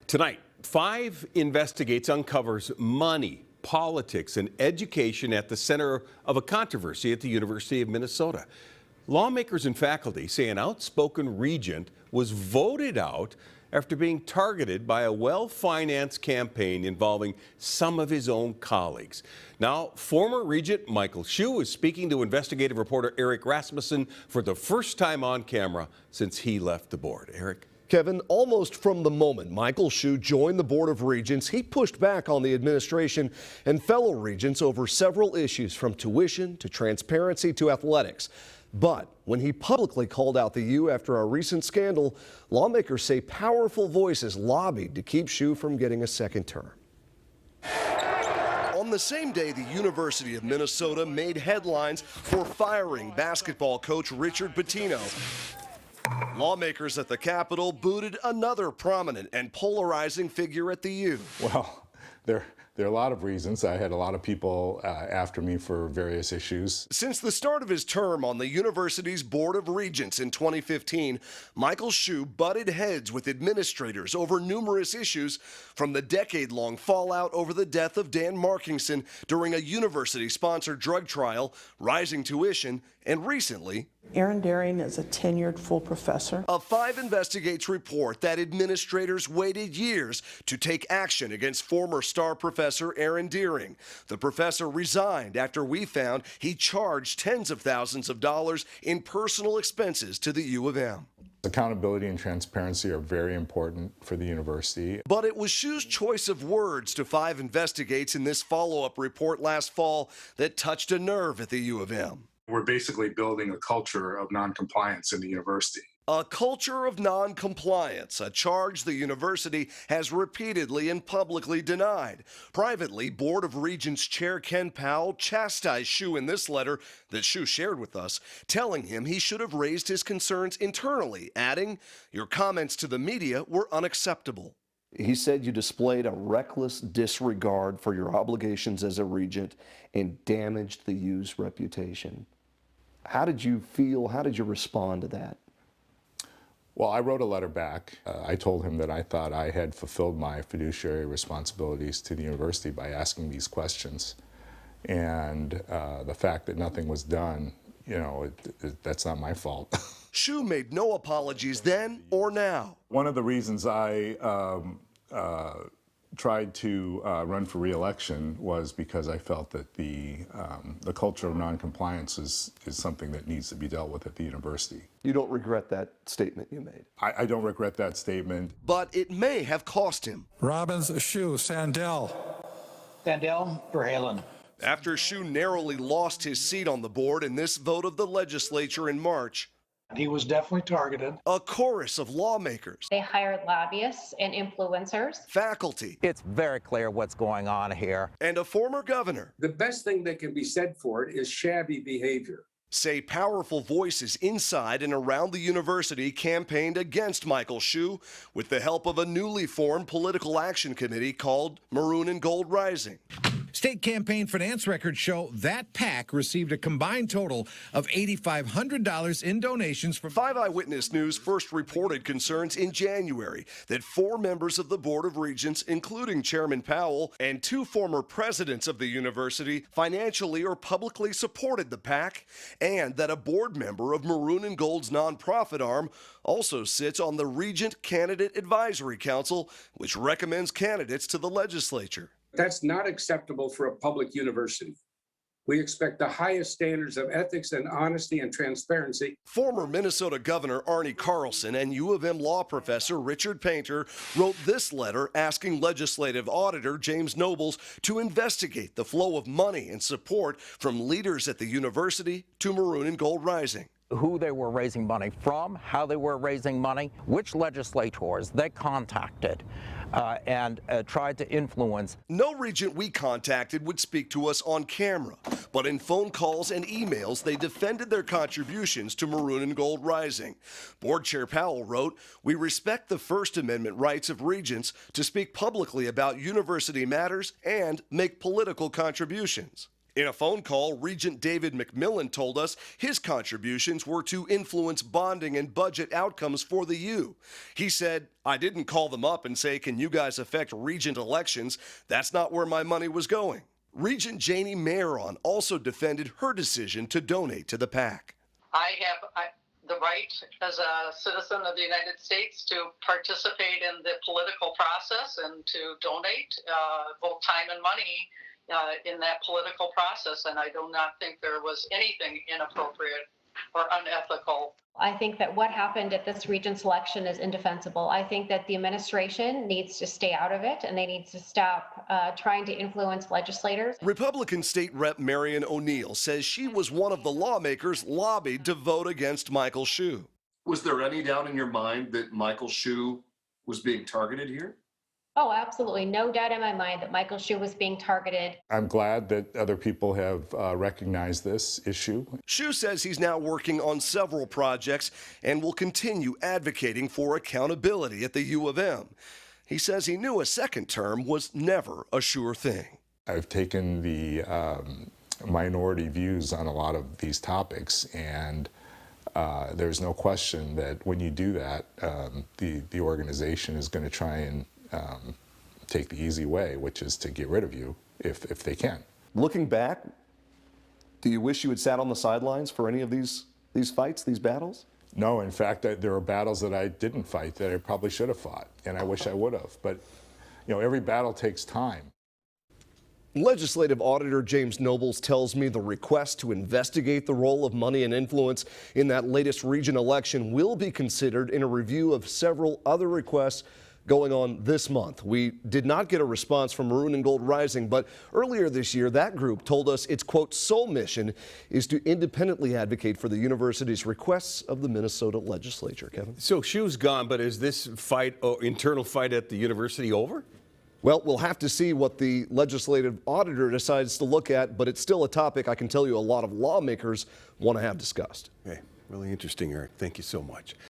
Tonight, 5 Investigates uncovers money, politics, and education at the center of a controversy at the University of Minnesota. Lawmakers and faculty say an outspoken regent was voted out after being targeted by a well-financed campaign involving some of his own colleagues. Now, former regent Michael Hsu is speaking to investigative reporter Eric Rasmussen for the first time on camera since he left the board. Eric? Kevin, almost from the moment Michael Hsu joined the Board of Regents, he pushed back on the administration and fellow regents over several issues from tuition to transparency to athletics. But when he publicly called out the U after a recent scandal, lawmakers say powerful voices lobbied to keep Hsu from getting a second term. On the same day, the University of Minnesota made headlines for firing basketball coach Richard Pitino. Lawmakers at the Capitol booted another prominent and polarizing figure at the U. Well, there are a lot of reasons. I had a lot of people after me for various issues. Since the start of his term on the university's Board of Regents in 2015, Michael Hsu butted heads with administrators over numerous issues, from the decade-long fallout over the death of Dan Markingson during a university-sponsored drug trial, rising tuition, and recently, Aaron Daring is a tenured full professor. A 5 Investigates report that administrators waited years to take action against former star professor Aaron Daring. The professor resigned after we found he charged tens of thousands of dollars in personal expenses to the U of M. Accountability and transparency are very important for the university. But it was Hsu's choice of words to 5 Investigates in this follow-up report last fall that touched a nerve at the U of M. We're basically building a culture of noncompliance in the university. A culture of noncompliance, a charge the university has repeatedly and publicly denied. Privately, Board of Regents Chair Ken Powell chastised Hsu in this letter that Hsu shared with us, telling him he should have raised his concerns internally, adding, "Your comments to the media were unacceptable." He said you displayed a reckless disregard for your obligations as a regent and damaged the U's reputation. How did you feel? How did you respond to that? Well, I wrote a letter back. I told him that I thought I had fulfilled my fiduciary responsibilities to the university by asking these questions. And the fact that nothing was done, that's not my fault. Hsu made no apologies then or now. One of the reasons I tried to run for re-election was because I felt that the culture of noncompliance is something that needs to be dealt with at the university. You don't regret that statement you made? I don't regret that statement. But it may have cost him. Robbins, Hsu, Sandell. Sandell, Verhalen. After Hsu narrowly lost his seat on the board in this vote of the legislature in March, he was definitely targeted. A chorus of lawmakers. They hired lobbyists and influencers. Faculty. It's very clear what's going on here. And a former governor. The best thing that can be said for it is shabby behavior. Say powerful voices inside and around the university campaigned against Michael Hsu with the help of a newly formed political action committee called Maroon and Gold Rising. State campaign finance records show that PAC received a combined total of $8,500 in donations from 5 Eyewitness News first reported concerns in January that 4 members of the Board of Regents, including Chairman Powell and 2 former presidents of the university, financially or publicly supported the PAC, and that a board member of Maroon and Gold's nonprofit arm also sits on the Regent Candidate Advisory Council, which recommends candidates to the legislature. That's not acceptable for a public university. We expect the highest standards of ethics and honesty and transparency. Former Minnesota Governor Arne Carlson and U of M law professor Richard Painter wrote this letter asking legislative auditor James Nobles to investigate the flow of money and support from leaders at the university to Maroon and Gold Rising. Who they were raising money from, how they were raising money, which legislators they contacted, and tried to influence. No regent we contacted would speak to us on camera, but in phone calls and emails, they defended their contributions to Maroon and Gold Rising. Board Chair Powell wrote, "We respect the First Amendment rights of regents to speak publicly about university matters and make political contributions." In a phone call, Regent David McMillan told us his contributions were to influence bonding and budget outcomes for the U. He said, "I didn't call them up and say, can you guys affect Regent elections? That's not where my money was going." Regent Janie Mayeron also defended her decision to donate to the PAC. I have the right as a citizen of the United States to participate in the political process and to donate both time and money in that political process, and I do not think there was anything inappropriate or unethical. I think that what happened at this regent's election is indefensible. I think that the administration needs to stay out of it, and they need to stop trying to influence legislators. Republican State Rep Marion O'Neill says she was one of the lawmakers lobbied to vote against Michael Hsu. Was there any doubt in your mind that Michael Hsu was being targeted here? Oh, absolutely. No doubt in my mind that Michael Hsu was being targeted. I'm glad that other people have recognized this issue. Hsu says he's now working on several projects and will continue advocating for accountability at the U of M. He says he knew a second term was never a sure thing. I've taken the minority views on a lot of these topics, and there's no question that when you do that, the organization is going to try and take the easy way, which is to get rid of you if they can. Looking back, do you wish you had sat on the sidelines for any of these fights, these battles? No, in fact, there are battles that I didn't fight that I probably should have fought, and I wish I would have. But, you know, every battle takes time. Legislative Auditor James Nobles tells me the request to investigate the role of money and influence in that latest region election will be considered in a review of several other requests going on this month. We did not get a response from Maroon and Gold Rising, but earlier this year, that group told us its, quote, sole mission is to independently advocate for the university's requests of the Minnesota legislature. Kevin? So Hsu's gone, but is this fight, internal fight at the university over? Well, we'll have to see what the legislative auditor decides to look at, but it's still a topic I can tell you a lot of lawmakers want to have discussed. Okay, really interesting, Eric. Thank you so much.